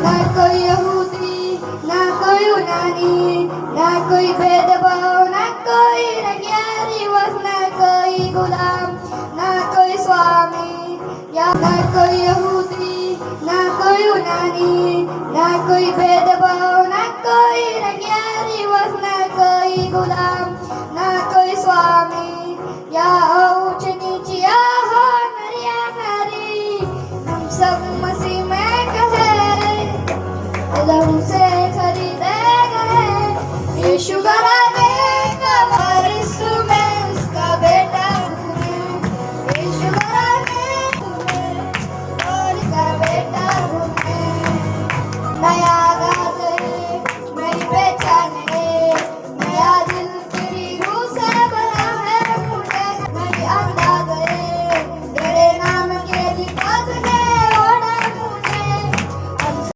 ना कोई यहूदी ना कोई यूनानी, ना कोई भेदभाव ना कोई रंगिया रिवाज, ना कोई गुलाम ना कोई स्वामी, या ना कोई यहूदी ना कोई यूनानी, ना कोई भेदभाव ना कोई रंगिया रिवाज, ना कोई गुलाम ना कोई स्वामी, या ऊंच नीच या हो नर या नारी, हम सब मसीह में कहे लहू से